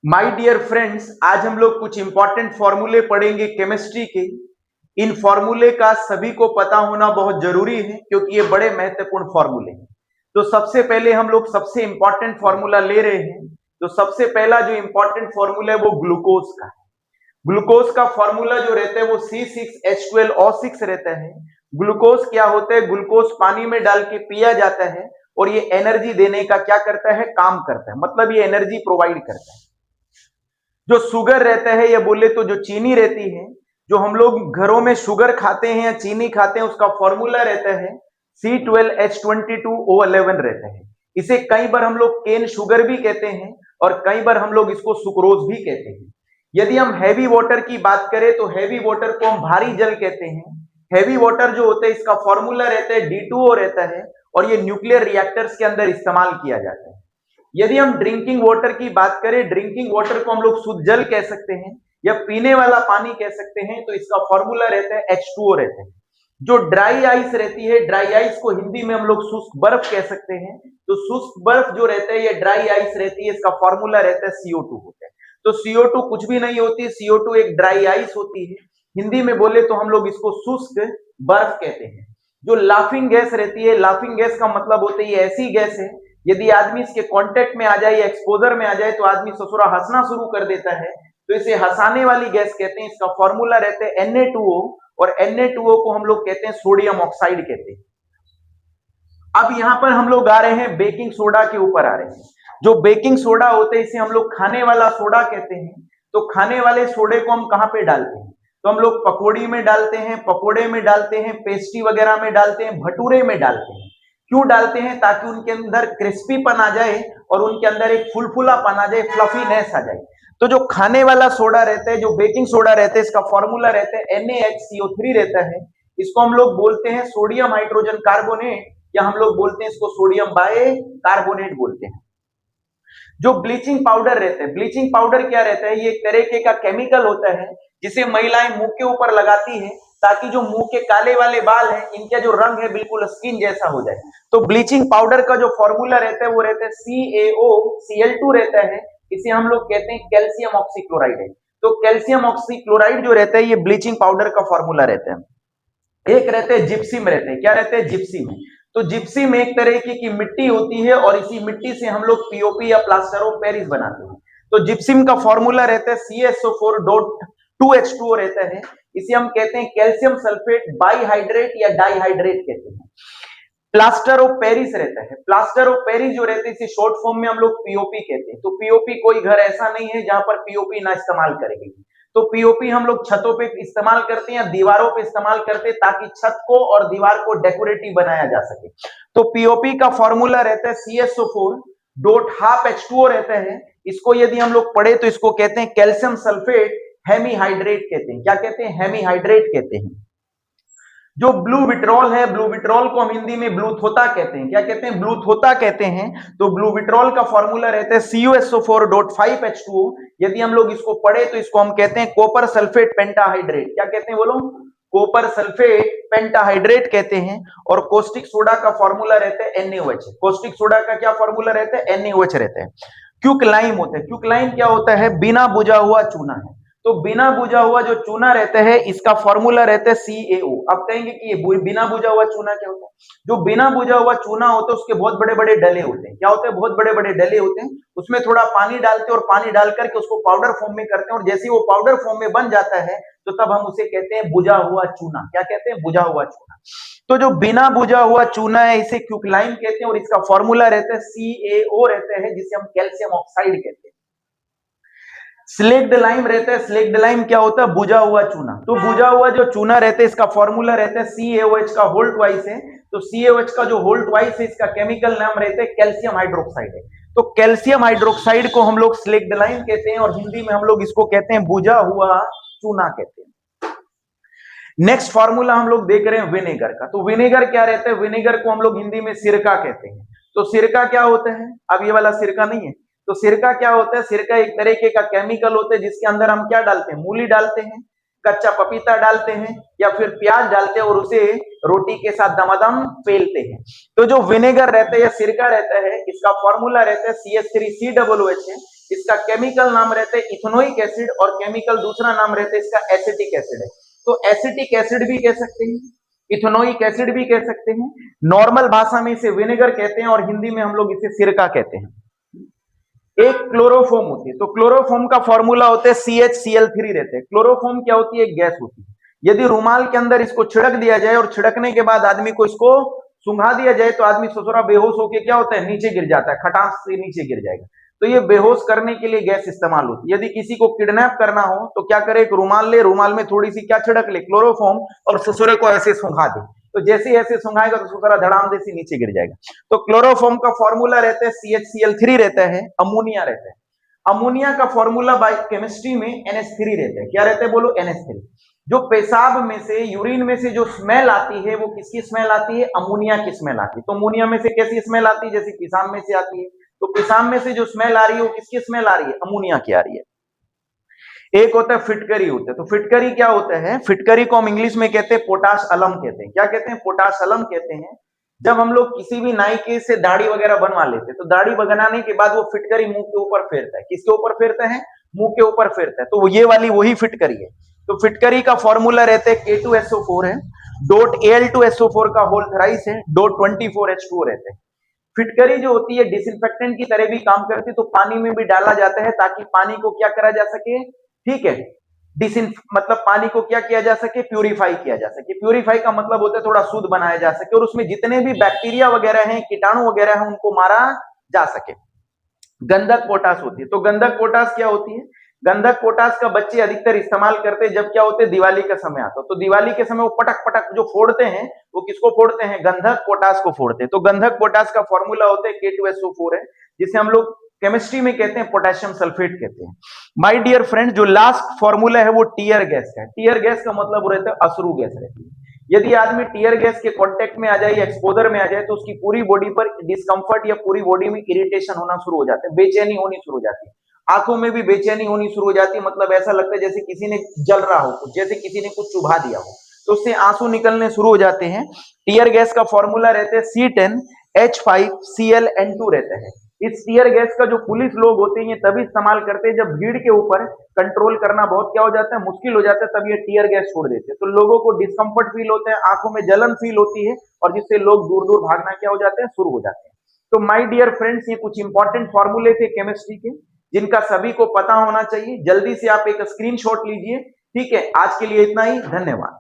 My dear friends, आज हम लोग कुछ इंपॉर्टेंट फॉर्मूले पढ़ेंगे केमिस्ट्री के। इन फॉर्मूले का सभी को पता होना बहुत जरूरी है क्योंकि ये बड़े महत्वपूर्ण फॉर्मूले हैं। तो सबसे पहले हम लोग सबसे इंपॉर्टेंट फॉर्मूला ले रहे हैं। तो सबसे पहला जो इंपॉर्टेंट फॉर्मूला है वो ग्लूकोज का है। ग्लूकोज का फॉर्मूला जो रहता है वो C6H12O6 रहता है। ग्लूकोज क्या होता है? ग्लूकोज पानी में डाल के पिया जाता है और ये एनर्जी देने का क्या करता है? काम करता है, मतलब ये एनर्जी प्रोवाइड करता है। जो शुगर रहता है या बोले तो जो चीनी रहती है, जो हम लोग घरों में शुगर खाते हैं या चीनी खाते हैं, उसका फॉर्मूला रहता है C12H22O11 रहता है। इसे कई बार हम लोग केन शुगर भी कहते हैं और कई बार हम लोग इसको सुक्रोज भी कहते हैं। यदि हम हैवी वाटर की बात करें तो हैवी वाटर को हम भारी जल कहते हैं। हैवी वाटर जो होता है इसका फॉर्मूला रहता है D2O रहता है और ये न्यूक्लियर रिएक्टर्स के अंदर इस्तेमाल किया जाता है। यदि हम ड्रिंकिंग वाटर की बात करें, ड्रिंकिंग वाटर को हम लोग शुद्ध जल कह सकते हैं या पीने वाला पानी कह सकते हैं, तो इसका फॉर्मूला रहता है H2O रहता है। जो ड्राई आइस रहती है, ड्राई आइस को हिंदी में हम लोग शुष्क बर्फ कह सकते हैं। तो शुष्क बर्फ जो रहता है, ये ड्राई आइस रहती है, इसका फॉर्मूला रहता है CO2 होता है। तो CO2 कुछ भी नहीं होती, CO2 एक ड्राई आइस होती है। हिंदी में बोले तो हम लोग इसको शुष्क बर्फ कहते हैं। जो लाफिंग गैस रहती है, लाफिंग गैस का मतलब होता है ये ऐसी गैस है, यदि आदमी इसके कांटेक्ट में आ जाए या एक्सपोजर में आ जाए तो आदमी ससुरा हंसना शुरू कर देता है, तो इसे हंसाने वाली गैस कहते हैं। इसका फॉर्मूला रहता है Na2O और Na2O को हम लोग कहते हैं सोडियम ऑक्साइड कहते हैं। अब यहां पर हम लोग आ रहे हैं बेकिंग सोडा के ऊपर आ रहे हैं। जो बेकिंग सोडा होता है इसे हम लोग खाने वाला सोडा कहते हैं। तो खाने वाले सोडे को हम कहां पे डालते हैं? तो हम लोग पकौड़ी में डालते हैं, पकोड़े में डालते हैं, पेस्ट्री वगैरह में डालते हैं, भटूरे में डालते हैं। क्यों डालते हैं? ताकि उनके अंदर क्रिस्पीपन आ जाए और उनके अंदर एक फुलफुलापन आ जाए, फ्लफीनेस आ जाए। तो जो खाने वाला सोडा रहता है, जो बेकिंग सोडा रहता है, इसका फॉर्मूला रहता है NaHCO3 रहता है। इसको हम लोग बोलते हैं सोडियम हाइड्रोजन कार्बोनेट या हम लोग बोलते हैं इसको सोडियम बाय कार्बोनेट बोलते हैं। जो ब्लीचिंग पाउडर रहता है, ब्लीचिंग पाउडर क्या रहता है? ये एक तरीके का केमिकल होता है जिसे महिलाएं मुंह के ऊपर लगाती हैं ताकि जो मुंह के काले वाले बाल हैं इनका जो रंग है बिल्कुल स्किन जैसा हो जाए। तो ब्लीचिंग पाउडर का जो फॉर्मूला रहता है वो रहता है CaOCl2 रहता है। इसे हम लोग कहते हैं कैल्शियम ऑक्सीक्लोराइड। तो कैल्शियम ऑक्सीक्लोराइड जो रहता है ये ब्लीचिंग पाउडर का फॉर्मूला रहता है। एक रहते हैं जिप्सीम रहते हैं। क्या रहते हैं? जिप्सीम। तो जिप्सीम एक तरीके की मिट्टी होती है और इसी मिट्टी से हम लोग पीओपी या प्लास्टर ऑफ पेरिस बनाते हैं। तो जिप्सीम का फॉर्मूला रहता है CSO4.2H2O रहता है। इसे हम कहते हैं कैल्शियम सल्फेट बाइहाइड्रेट या डाइहाइड्रेट कहते हैं। प्लास्टर ऑफ पेरिस रहता है। प्लास्टर ऑफ पेरिस जो रहते हैं इसे शॉर्ट फॉर्म में हम लोग पीओपी कहते हैं। तो पीओपी कोई घर ऐसा नहीं है जहां पर पीओपी ना इस्तेमाल करेंगे। तो पीओपी हम लोग छतों पे इस्तेमाल करते हैं या दीवारों पे इस्तेमाल करते हैं ताकि छत को और दीवार को डेकोरेटिव बनाया जा सके। तो पीओपी का फॉर्मूला रहता है CSO4.12H2O रहता है। इसको यदि हम लोग पढ़े तो इसको कहते हैं कैल्शियम सल्फेट हेमीहाइड्रेट कहते हैं। क्या कहते हैं? हेमीहाइड्रेट कहते हैं। जो ब्लू विट्रॉल है, ब्लू विट्रॉल को हम हिंदी में ब्लूथोता कहते हैं। क्या कहते हैं? ब्लूथोता कहते हैं। तो ब्लू विट्रॉल का फॉर्मूला रहता है CuSO4.5H2O। यदि हम लोग इसको पढ़े तो इसको हम कहते हैं कॉपर सल्फेट पेंटाहाइड्रेट। क्या कहते हैं? बोलो। कॉपर सल्फेट पेंटाहाइड्रेट कहते हैं। और कॉस्टिक सोडा का फॉर्मूला रहता है NaOH। कॉस्टिक सोडा का क्या फॉर्मूला रहता है? NaOH रहता है। क्विकलाइम होता है। क्विकलाइम क्या होता है? बिना बुझा हुआ चूना है। तो बिना बुझा हुआ जो चूना रहता है इसका फॉर्मूला रहता है CaO। अब कहेंगे कि ये बिना बुझा हुआ चूना क्या होता है? जो बिना बुझा हुआ चूना होता है उसके बहुत बड़े बड़े डले होते हैं। क्या होते हैं? बहुत बड़े बड़े डले होते हैं। उसमें थोड़ा पानी डालते हैं और पानी डाल करके उसको पाउडर फॉर्म में करते हैं और जैसे वो पाउडर फॉर्म में बन जाता है तो तब हम उसे कहते हैं बुझा हुआ चूना। क्या कहते हैं? बुझा हुआ चूना। तो जो बिना बुझा हुआ चूना है इसे क्विकलाइम कहते हैं और इसका फॉर्मूला रहता है CaO रहता है, जिसे हम कैल्शियम ऑक्साइड कहते हैं। स्लेक्ड लाइम रहता है। स्लेक्ड लाइम क्या होता है? बुझा हुआ चूना। तो बुझा हुआ जो चूना रहता है इसका फॉर्मूला रहता है CaOH का होल ट्वाइस है। तो CaOH का जो होल ट्वाइस है इसका केमिकल नाम रहता है कैल्शियम हाइड्रोक्साइड है। तो कैल्शियम हाइड्रोक्साइड को हम लोग स्लेक्ड लाइम कहते हैं और हिंदी में हम लोग इसको कहते हैं बुझा हुआ चूना कहते हैं। नेक्स्ट फॉर्मूला हम लोग देख रहे हैं विनेगर का। तो विनेगर क्या रहता है? विनेगर को हम लोग हिंदी में सिरका कहते हैं। तो सिरका क्या होता है? अब ये वाला सिरका नहीं है। तो सिरका क्या होता है? सिरका एक तरीके का केमिकल होता है जिसके अंदर हम क्या डालते हैं? मूली डालते हैं, कच्चा पपीता डालते हैं या फिर प्याज डालते हैं और उसे रोटी के साथ दमादम पेलते हैं। तो जो विनेगर रहता है या सिरका रहता है इसका फॉर्मूला रहता है CH3COOH है। इसका केमिकल नाम रहता है इथेनोइक एसिड और केमिकल दूसरा नाम रहता है इसका एसिटिक एसिड है। तो एसिटिक एसिड भी कह सकते हैं, इथेनोइक एसिड भी कह सकते हैं, नॉर्मल भाषा में इसे विनेगर कहते हैं और हिंदी में हम लोग इसे सिरका कहते हैं। एक क्लोरोफॉर्म होती है, तो क्लोरोफॉर्म का फॉर्मूला होता है CHCl3 रहते हैं। क्लोरोफॉर्म क्या होती है? एक गैस होती है। यदि रुमाल के अंदर इसको छिड़क दिया जाए और छिड़कने के बाद आदमी को इसको सुंघा दिया जाए तो आदमी ससुरा बेहोश होकर क्या होता है? नीचे गिर जाता है, खटास से नीचे गिर जाएगा। तो ये बेहोश करने के लिए गैस इस्तेमाल होती है। यदि किसी को किडनैप करना हो तो क्या करे? एक रुमाल ले, रुमाल में थोड़ी सी क्या छिड़क ले? क्लोरोफॉर्म, और ससुरे को ऐसे सुंघा दे। तो जैसे ही ऐसे सुंघाएगा तो ससुरा धड़ाम से नीचे गिर जाएगा। तो क्लोरोफॉर्म का फॉर्मूला रहता है CHCl3 रहता है, अमोनिया रहता है। अमोनिया का फॉर्मूला बाय केमिस्ट्री में NH3 रहता है। क्या रहता है? बोलो, NH3। जो पेशाब में से, यूरिन में से जो स्मेल आती है वो किसकी स्मेल आती है? अमोनिया की स्मेल आती है। तो अमोनिया में से कैसी स्मेल आती है? जैसे पेशाब में से आती है। तो पेशाब में से जो स्मेल आ रही है वो किसकी स्मेल आ रही है? अमोनिया की आ रही है। एक होता है फिटकरी होता है। तो फिटकरी क्या होता है? फिटकरी को हम इंग्लिश में कहते हैं पोटाश अलम कहते हैं। क्या कहते हैं? पोटाश अलम कहते हैं। जब हम लोग किसी भी नाई के से दाढ़ी वगैरह बनवा लेते हैं तो दाढ़ी बनाने के बाद वो फिटकरी मुंह के ऊपर फेरता है। किसके ऊपर फेरता है? मुंह के ऊपर फेरता है। तो ये वाली वही फिटकरी है। तो फिटकरी का फॉर्मूला रहता है K2SO4 है, डॉट Al2SO4 का होल थ्राइस है, डॉट 24H2O रहते हैं। फिटकरी जो होती है डिसइंफेक्टेंट की तरह भी काम करती है। तो पानी में भी डाला जाता है ताकि पानी को क्या करा जा सके? ठीक है, मतलब पानी को क्या किया जा सके? प्यूरिफाई किया जा सके। प्यूरिफाई का मतलब होता है थोड़ा शुद्ध बनाया जा सके और उसमें जितने भी बैक्टीरिया वगैरह हैं, कीटाणु वगैरह हैं, उनको मारा जा सके। गंधक पोटाश होती है। तो गंधक पोटाश क्या होती है? गंधक पोटाश का बच्चे अधिकतर इस्तेमाल करते हैं जब क्या होते हैं? दिवाली का समय आता है। तो दिवाली के समय वो पटक पटक जो फोड़ते हैं वो किसको फोड़ते हैं? गंधक पोटाश को फोड़ते हैं। तो गंधक पोटाश का फॉर्मूला होता है K2SO4 है, जिसे हम लोग केमिस्ट्री में कहते हैं पोटेशियम सल्फेट कहते हैं। माय डियर फ्रेंड, जो लास्ट फॉर्मूला है वो टीयर गैस का है। टीयर गैस का मतलब रहता है अश्रु गैस रहती है। यदि आदमी टीयर गैस के कांटेक्ट में आ जाए या एक्सपोजर में आ जाए तो उसकी पूरी बॉडी पर डिस्कंफर्ट या पूरी बॉडी में इरिटेशन होना शुरू हो जाता है, बेचैनी होनी शुरू हो जाती है, आंखों में भी बेचैनी होनी शुरू हो जाती है। मतलब ऐसा लगता है जैसे किसी ने जल रहा हो, जैसे किसी ने कुछ चुभा दिया हो, तो उससे आंसू निकलने शुरू हो जाते हैं। टीयर गैस का फॉर्मूला रहता है C10H5ClN2 रहता है। इस टीयर गैस का जो पुलिस लोग होते हैं ये तभी इस्तेमाल करते हैं जब भीड़ के ऊपर कंट्रोल करना बहुत क्या हो जाता है? मुश्किल हो जाता है, तब ये टीयर गैस छोड़ देते हैं। तो लोगों को डिस्कंफर्ट फील होता है, आंखों में जलन फील होती है और जिससे लोग दूर दूर भागना क्या हो जाते हैं? शुरू हो जाते हैं। तो माय डियर फ्रेंड्स, ये कुछ इंपॉर्टेंट फॉर्मूले थे केमिस्ट्री के जिनका सभी को पता होना चाहिए। जल्दी से आप एक स्क्रीनशॉट लीजिए। ठीक है, आज के लिए इतना ही। धन्यवाद।